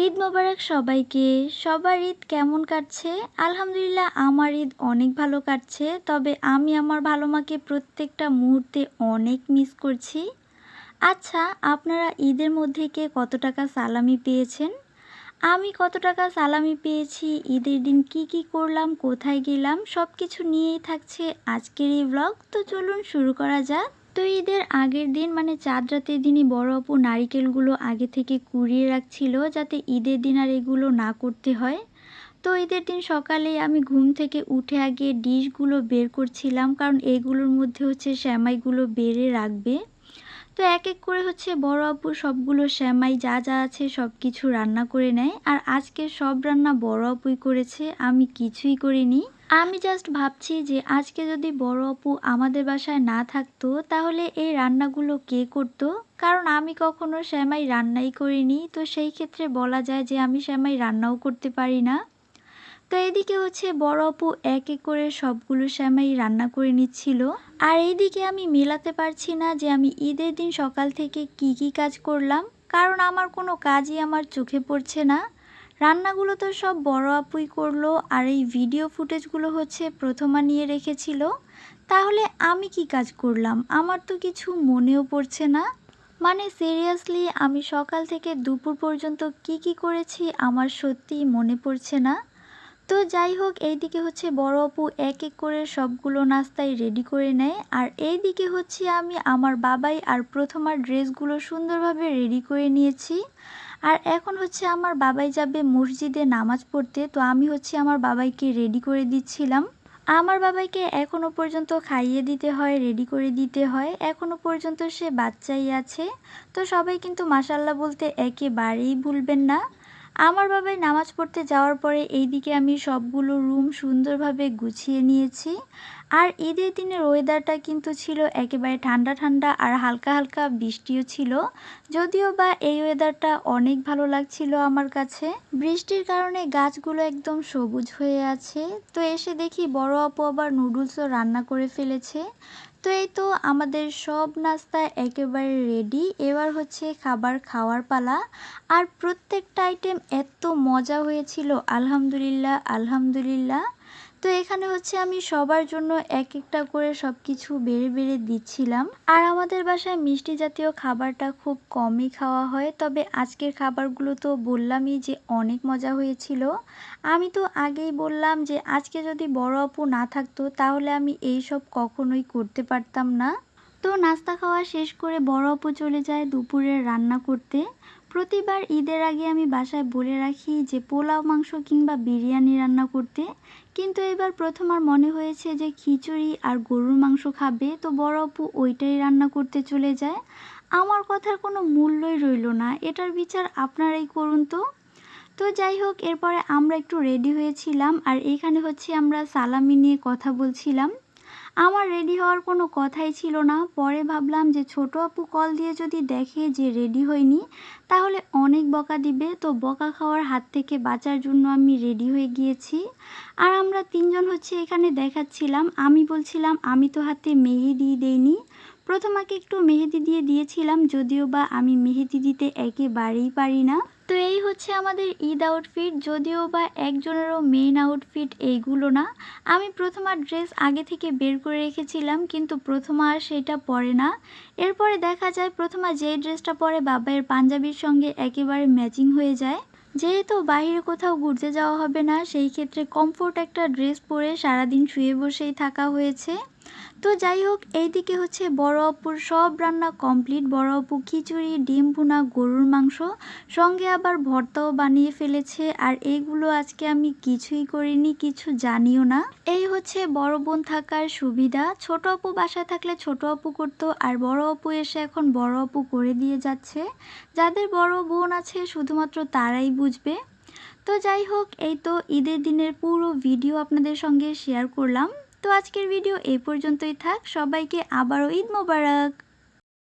ঈদ মোবারক সবাইকে। সবার ঈদ কেমন কাটছে? আলহামদুলিল্লাহ আমার ঈদ অনেক ভালো কাটছে। তবে আমি আমার ভালো মাকে প্রত্যেকটা মুহূর্তে অনেক মিস করছি। আচ্ছা, আপনারা ঈদের মধ্যে কে কত টাকা সালামি পেয়েছেন? আমি কত টাকা সালামি পেয়েছি, ঈদের দিন কি কি করলাম, কোথায় গেলাম সবকিছু নিয়েই থাকছে আজকের এই ব্লগ। তো চলুন শুরু করা যাক। তো ঈদের আগের দিন মানে চাঁদ রাতের দিনই বড় আপু নারিকেলগুলো আগে থেকে কুড়িয়ে রাখছিল যাতে ঈদের দিন আর এগুলো না করতে হয়। তো ঈদের দিন সকালেই আমি ঘুম থেকে উঠে আগে ডিশগুলো বের করছিলাম, কারণ এগুলোর মধ্যে হচ্ছে সেমাইগুলো বেড়ে রাখবে। তো এক এক করে হচ্ছে বড় আপু সবগুলো সেমাই যা যা আছে সব কিছু রান্না করে নেয়। আর আজকে সব রান্না বড় আপুই করেছে, আমি কিছুই করিনি। আমি জাস্ট ভাবছি যে আজকে যদি বড় আপু আমাদের বাসায় না থাকতো তাহলে এই রান্নাগুলো কে করতো, কারণ আমি কখনো সেমাই রান্নাই করিনি। তো সেই ক্ষেত্রে বলা যায় যে আমি সেমাই রান্নাও করতে পারি না। তো এদিকে হচ্ছে বড় আপু এক এক করে সবগুলো সেমাই রান্না করে নিচ্ছিল। আর এইদিকে আমি মেলাতে পারছি না যে আমি ঈদের দিন সকাল থেকে কি কি কাজ করলাম, কারণ আমার কোনো কাজই আমার চোখে পড়ছে না। রান্নাগুলো তো সব বড় আপুই করলো, আর এই ভিডিও ফুটেজগুলো হচ্ছে প্রথমা নিয়ে রেখেছিল। তাহলে আমি কি কাজ করলাম আমার তো কিছু মনেও পড়ছে না। মানে সিরিয়াসলি আমি সকাল থেকে দুপুর পর্যন্ত কি কি করেছি আমার সত্যিই মনে পড়ছে না। তো যাই হোক, এইদিকে হচ্ছে বড় আপু এক এক করে সবগুলো নাস্তাই রেডি করে নেয়। আর এইদিকে হচ্ছে আমি আমার বাবাই আর প্রথমার ড্রেসগুলো সুন্দরভাবে রেডি করে নিয়েছি। আর এখন হচ্ছে আমার বাবাই যাবে মসজিদে নামাজ পড়তে, তো আমি হচ্ছে আমার বাবাইকে রেডি করে দিচ্ছিলাম। আমার বাবাইকে এখনও পর্যন্ত খাইয়ে দিতে হয়, রেডি করে দিতে হয়, এখনও পর্যন্ত সে বাচ্চাই আছে। তো সবাই কিন্তু মাশাল্লাহ বলতে একেবারেই ভুলবেন না। আমার বাবাই নামাজ পড়তে যাওয়ার পরে এইদিকে আমি সবগুলো রুম সুন্দরভাবে গুছিয়ে নিয়েছি। আর ঈদের দিনের ওয়েদারটা কিন্তু ছিল একেবারে ঠান্ডা ঠান্ডা, আর হালকা হালকা বৃষ্টিও ছিল। যদিও বা এই ওয়েদারটা অনেক ভালো লাগছিল আমার কাছে। বৃষ্টির কারণে গাছগুলো একদম সবুজ হয়ে আছে। তো এসে দেখি বড় আপু আবার নুডলসও রান্না করে ফেলেছে। তো এই তো আমাদের সব নাস্তা একেবারে রেডি, এবার হচ্ছে খাবার খাওয়ার পালা। আর প্রত্যেকটা আইটেম এত মজা হয়েছিল, আলহামদুলিল্লাহ আলহামদুলিল্লাহ। তো এখানে হচ্ছে আমি সবার জন্য এক একটা করে সব কিছু বেড়ে বেড়ে দিচ্ছিলাম। আর আমাদের বাসায় মিষ্টি জাতীয় খাবারটা খুব কমই খাওয়া হয়, তবে আজকের খাবারগুলো তো বললামই যে অনেক মজা হয়েছিল। আমি তো আগেই বললাম যে আজকে যদি বড় আপু না থাকতো তাহলে আমি এই সব কখনোই করতে পারতাম না। তো নাস্তা খাওয়া শেষ করে বড় আপু চলে যায় দুপুরের রান্না করতে। প্রতিবার ঈদের আগে আমি বাসায় বলে রাখি যে পোলাও মাংস কিংবা বিরিয়ানি রান্না করতে, কিন্তু এবার প্রথম মনে হয়েছে যে খিচুড়ি আর গরুর মাংস খাবে, তো বড় আপু ওইটাই রান্না করতে চলে যায়। আমার কথার কোনো মূল্যই রইল না, এটার বিচার আপনারাই করুন তো। তো যাই হোক, এরপরে আমরা একটু রেডি হয়েছিলাম, আর এখানে হচ্ছে আমরা সালামি নিয়ে কথা বলছিলাম। আমার রেডি হওয়ার কোনো কথাই ছিল না। পরে ভাবলাম যে ছোট আপু কল দিয়ে যদি দেখে যে রেডি হয়নি তাহলে অনেক বকা দিবে, তো বকা খাওয়ার হাত থেকে বাঁচার জন্য আমি রেডি হয়ে গিয়েছি। আর আমরা তিনজন হচ্ছে এখানে দেখাচ্ছিলাম, আমি বলছিলাম আমি তো হাতে মেহেদি দেইনি। প্রথমাকে একটু মেহেদি দিয়ে দিয়েছিলাম, যদিও বা আমি মেহেদি দিতে একেবারেই পারি না। তো এই হচ্ছে আমাদের ঈদ আউটফিট, যদিও বা একজনেরও মেইন আউটফিট এইগুলো না। আমি প্রথমা ড্রেস আগে থেকে বের করে রেখেছিলাম, কিন্তু প্রথমা আর সেটা পরে না। এরপরে দেখা যায় প্রথমা যেই ড্রেসটা পরে বাবাইয়ের পাঞ্জাবির সঙ্গে একেবারে ম্যাচিং হয়ে যায়। যেহেতু বাইরে কোথাও ঘুরতে যাওয়া হবে না, সেই ক্ষেত্রে কমফোর্ট একটা ড্রেস পরে সারাদিন শুয়ে বসেই থাকা হয়েছে। তো যাই হোক, এইদিকে হচ্ছে বড় আপুর সব রান্না কমপ্লিট। বড় আপু খিচুড়ি, ডিম ভুনা, গরুর মাংস, সঙ্গে আবার ভর্তাও বানিয়ে ফেলেছে। আর এইগুলো আজকে আমি কিছুই করিনি, কিছু জানিও না। এই হচ্ছে বড় বোন থাকার সুবিধা। ছোট আপু বাসায় থাকলে ছোট আপু করতো, আর বড় আপু এসে এখন বড় আপু করে দিয়ে যাচ্ছে। যাদের বড় বোন আছে শুধুমাত্র তারাই বুঝবে। তো যাই হোক, এই তো ঈদের দিনের পুরো ভিডিও আপনাদের সঙ্গে শেয়ার করলাম। তো আজকের ভিডিও এই পর্যন্তই থাক। সবাইকে আবারও ঈদ মোবারক।